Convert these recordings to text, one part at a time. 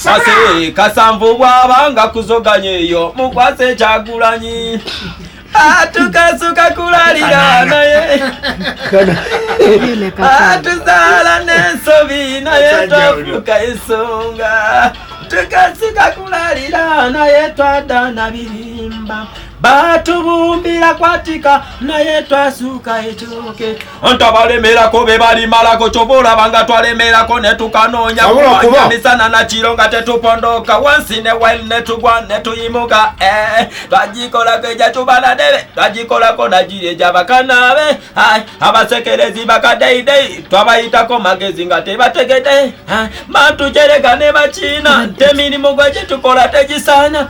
ase kasanvu bwabanga kuzoganyeyo mukwase Kyagulanyi atukasuka kulalira naye atuzala n'ensobi naye twafuka ensonga tukasuka kulalira naye twadda na birimba batubumbira kwatika naye twasuka ekyoke ntabalemerako be balimalako kyobola banga twalemerako ne tukanoonya misana na kiro nga tetupondoka wansi ne wail ne tugwa ne tuyimuka twagikolako eja tubanadebe twagikolako nagiri eja bakanabe abasekerezi bakadeidei twabayitako magezi nga tebategede bantujereka ne bakina temirimu gwe gitukola tegisaana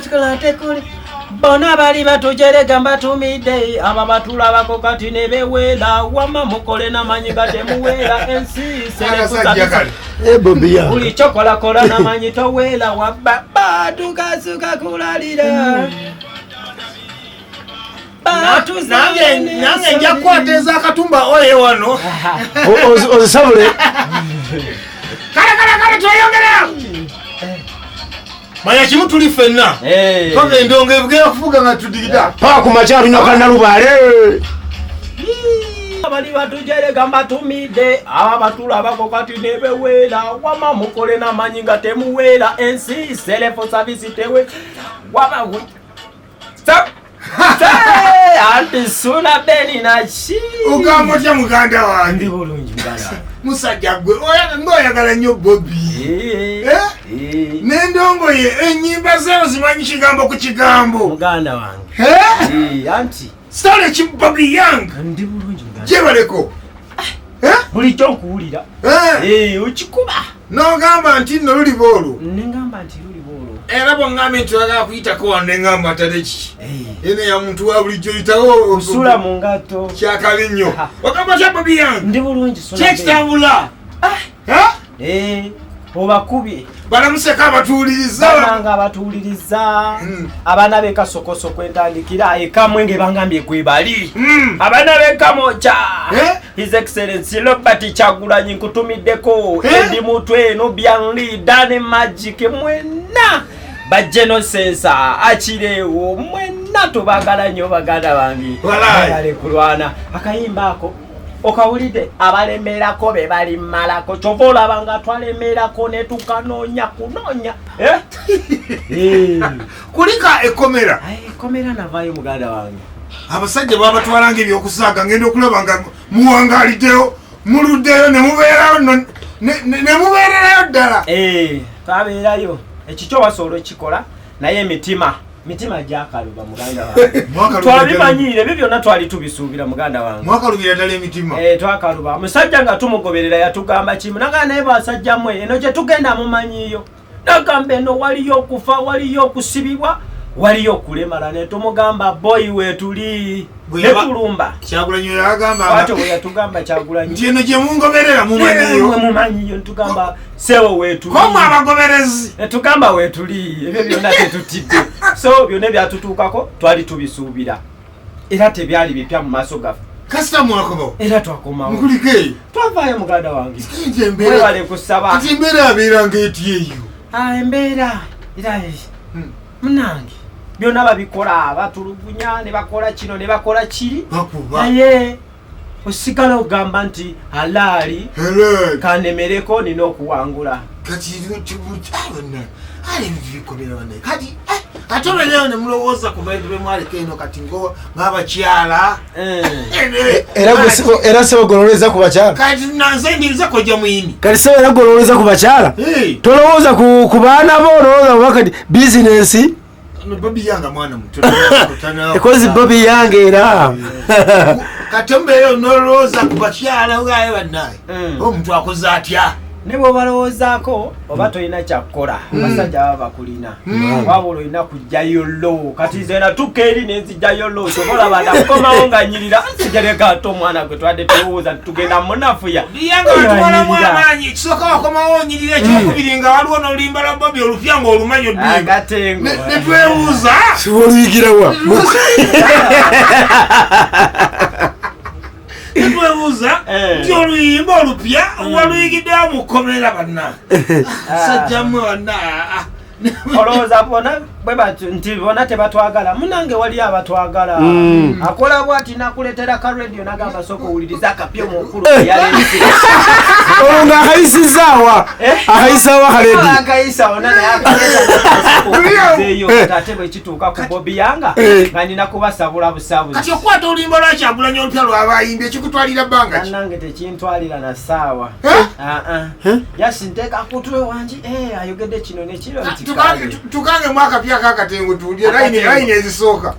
tukola tekuli bona bali batujereka mbatumide aba batulabako kati ne bewera wama mukole namanyi gatemuwera ensi selekuza Bobi ya uli chokola kola namanyi towera wababa tukasuka kulalira nange nja kukwateza akatumba oye wano ozisabule kale tweyongera manya kimu tuli fenna toke ndonge bugera kufuga nga tudigida pa ku macharu nokana lubale abali batujereka mbatumide aba batulabako kati ne bewera wama mukole namanyi nga temuwera ensi selefo service tewe wama stop anti Suuna Ben nachi ukamotya muganda wange bulungi muganda musajja gwe ngoyagala nnyo Bobi n'endongo ye ennyimba zeewo zimanyi kigambo ku kigambo muganda wange anti sitole ki Bobi yange ndi bulungi muganda gyebaleko buli kyokuwulira okikuba n'ogamba nti nno luli boolo nengamba nti luli boolo era bw'ŋŋambye nti oyagala kuyitako wano neŋŋamba atale ki ene ya muntu wa bulijjo yitawo nsula mu ngato kyakabi nnyo ogamba tya Bobi yange ndi bulungi kyekitambula obakubye balamuseka abatuuliriza bananga abatuuliriza abaana b'ekasokosoko entandikira ekamwenge bangambye kwebali abaana b'ekamoca His Excellency Robert Kyagulanyi nkutumiddeko endi mutwe eno byanli dane magic mwena bajenosensa akireewo mwena tubagala nnyo baganda bange bagale kulwana akayimba ako okawulidde abalemerako be bali malako kyova olabanga twalemerako ne tukanoonya kunoonya kulika ekomera ekomera navaayo muganda wange abasajja babatwalanga ebyokusaaga ngenda okulaba nga muwangaliddeyo muluddeyo nemubeerayo nemubeererayo ddala twabeerayo ekikyo wasobola okikola naye emitima gyakaluba muganda wange twabimanyire ebyo byonna twali tubisuubira muganda wange mwakalubira ddala emitima twakaluba musajja nga tumugoberera yatugamba kimu nagaa naye basajja mwe eno gye tugenda mumanyiyo nagamba eno waliyo okufa waliyo okusibibwa waliyo okulemala ne tumugamba boyi wetuli netulumba Kyagulanyi yagamba wato bwe yatugamba Kyagulanyi nti eno gye mungoberera mumanyiyo ntugamba sewo wetuli komu abagoberezi netugamba wetuli ebyo byonna tetutidde so byonna byatutuukako twali tubisuubira era tebyali bipya mu maaso gaffe kasita mwakomawo era twakomawo nkulike twavaayo muganda wange webale kusaba kati embeera abeeranga eti eyo embeera era munange byonna babikola batulugunya ne bakola kino ne bakola kiri naye osigala ogamba nti alaali kanemereko nina okuwangula kati kati ate olwaleero ne mulowooza ku bantu be mwaleka eno kati ng'abakyala era sebo gololeza ku bakyala kati nanze ndiriza kojja muyini kati sebo era gololeza ku bakyala tolowooza ku baana bo olowooza kuba kati bizinensi Bobi yange mwana muto ekozi Bobi yange era kati mbeyo nolowooza ku bakyala ngaye bannaye omuntu akoze atya ne bw'obalowoozaako oba tolina kyakukola abasajja baba bakulina wabula olina kujjayo lo kati nze natuuka eri nenzijjayo lo sobolaba nakukomawo nga nyirira nsigereka ate omwana gwe twadde tulowooza tugenda munafuya yange watwalamu amaanyi kisooka wakomawo onyirira ekyokubiri nga waliwo n'olulimba lwa Bobi olupya ng'olumanyi agatengo netwebuuza siba oluyigirawa twebuuza nti oluyimba olupya waluyigiddewo mu Komera banna sajjammwe banna olowooza bona bwe batyo nti bona tebatwagala munange wali abatwagala akola bwati nakuleetera ka radio nagamba sooka owuliriza akapya omukulu yalese olwo ng'akayisizaawa akayisaawa kaleedi akayisawo naye akaeyo ate bwe kituuka ku Bobi yanga nga nina kubasabula busabuzi kati okukwata oluyimba lwa Kyagulanyi olupya lw'abayimbi ekikutwalira bbanga ki nange tekintwalira na ssaawa yasinteeka kutwe wangi ayogedde kino nekiro nti tukange mwakapya kakatengo tuulye layini ezisooka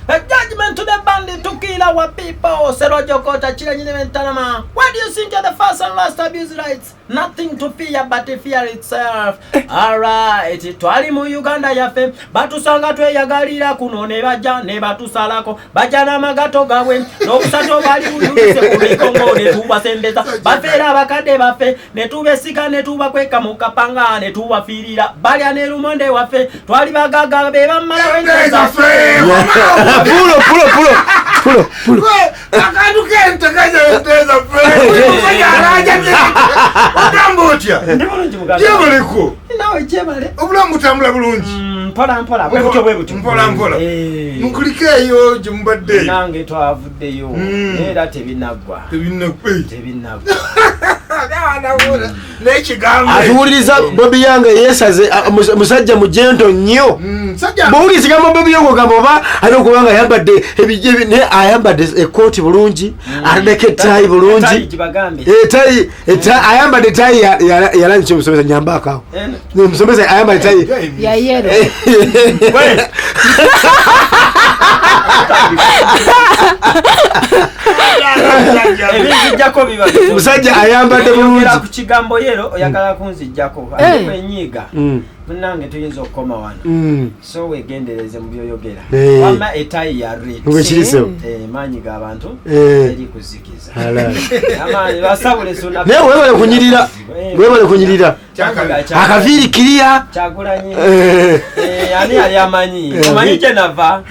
judgment to the bandit to kill our people. Serojokota Chiranyinementanama. What do you think of the first and last abuse rights? Nothing to fear but to fear itself. Alright, twali mu Uganda yafe. Batusanga tweyagalira kuno ne bajja ne batusalako. Bajana magato gawe. N'obusato bali buyuse ku mikongo ne tubasembeza. Bafera bakadde bafe. Ne tubesika ne tubakweka mu kapanga ne tubafiirira. Balya ne lumonde wafe. Twali bagaga be bamala wengeza fe. Pulo. Akantu kente kajenteza otambutya jebaliko nawe jebale obulamu butambula bulungi mpola mukulikeeyo gyemubaddeyo nange twavuddeyo era tebinaggwa atuwuliriza Bobi yange yesaze musajja mujento nnyo bwulisigamba Bobi yange ogamba oba ali okubanga ayambadde ekooti bulungi atadeko ettayi bulungi ayambadde ettayi yalanyi kyomusomesa nyambakaawo omusomesa ayambadde ettayi yayero ebinzijjako biba musajja ayambadde bulungi ku kigambo yero oyagala kunzijjako enyiga munange tuyinza okukoma wano so wegendereze mu byoyogera wama etayi ya maanyi g'abantu eri kuzikiza amaanyi basabule Suuna naye webale kunyirira akaviiri kiriya Kyagulanyi ani yali amanyi omanyi gye nava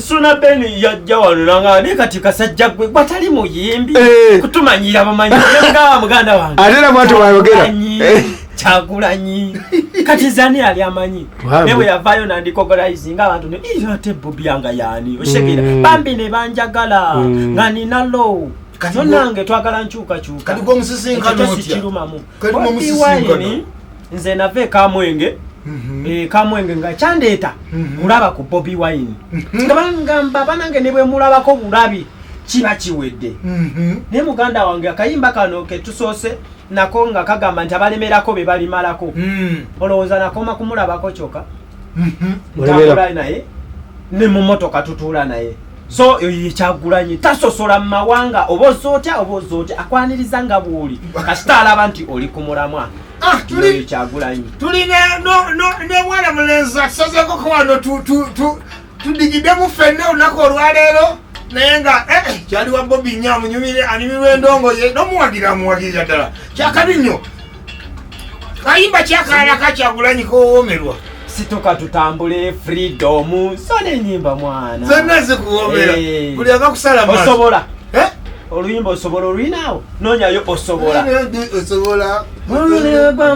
Suuna Ben yajja wano nanga ne kati kasajja gwe batali muyimbi kutumanyira bamanyi nga muganda wange ate na bwatu bayogera Kyagulanyi kati zani ali amanyi newe yavayo nandikogolaizinga abantu ne ate Bobi yanga yani oshekera bambi ne banjagala nga ninalo nange twagala nkyukakyuka kati gwomusisinkano Bobi nze nave Kamwenge Kamwenge nga kyandeeta kulaba ku Bobi Wine nga bangamba banange ne bwe mulabako bulabi kiba kiwedde ne muganda wange akayimba kano ke tusoose nako nga kagamba nti abalemerako be balimalako olowooza nakoma kumulabako kyokka ntambula naye ne mu motoka tutuula naye so Kyagulanyi tasosola mu mawanga oba ozootya akwaniriza nga bw'oli kasita alaba nti oli ku mulamwa Kyagulanyi tuli ne mwana mulenzi atusazeeko ko wano tudigiddemu ffenna olunaku olwaleero naye nga kyaliwa Bobi nnyo amunyumire anyumirwa endongoye nomuwagirira ddala kyakabi nnyo kayimba kyakalala ka Kyagulanyi kowoomerwa situka tutambule freedom so nenyimba mwana zonna zikuwoomera buli akakusala maaso osobola oluyimba osobola olwinaawo nonyayo osobola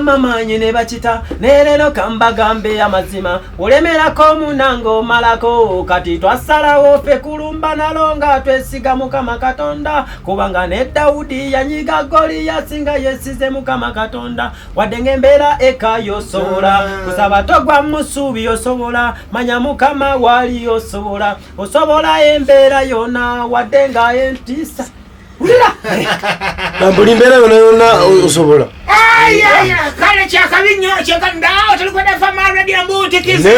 mamanyi ne bakita nerero kambagambe amazima olemerako munango malako kati twasalawo ffe kulumba nalo nga twesiga Mukama Katonda kubanga ne Dawudi yanyiga Goliyasi nga yesize Mukama Katonda wadde ng'embeera ekayo osobola kusaba togwa musuubi osobola manya Mukama wali osobola embeera yona wadde nga entiisa buli mbeera yona osobola kale kyakabi nnyo ndawo tulikwenda fa maradi ambutikizi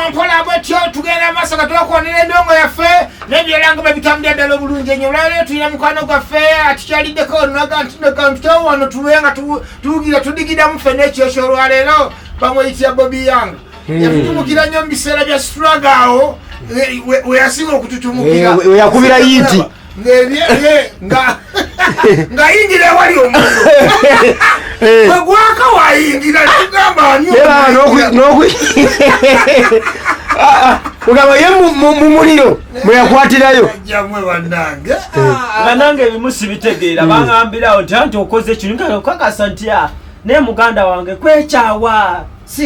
mpola bwetyo tugenda maaso nga twakwonera endongo yaffe n'ebyeranga babitambulira ddala obulungi ennyo olwaleero tulina mukwano gwaffe atukyaliddeko olunagantutewo wano tulwe nga tuwugira tudigiddamu ffenna ekyosyo olwaleero bamweyitira Bobi yanga yatutumukira nnyo mu biseera bya struggle awo weyasinga okututumukira weyakubira yinti nga yingira ewali omuntu gwaka wayingira tugamba ugamba ye mu muliro mweyakwatirayo jamwe banange banange bimusi bitegeera bangambira nti okoze kino kakasa nti ne muganda wange kwekyawa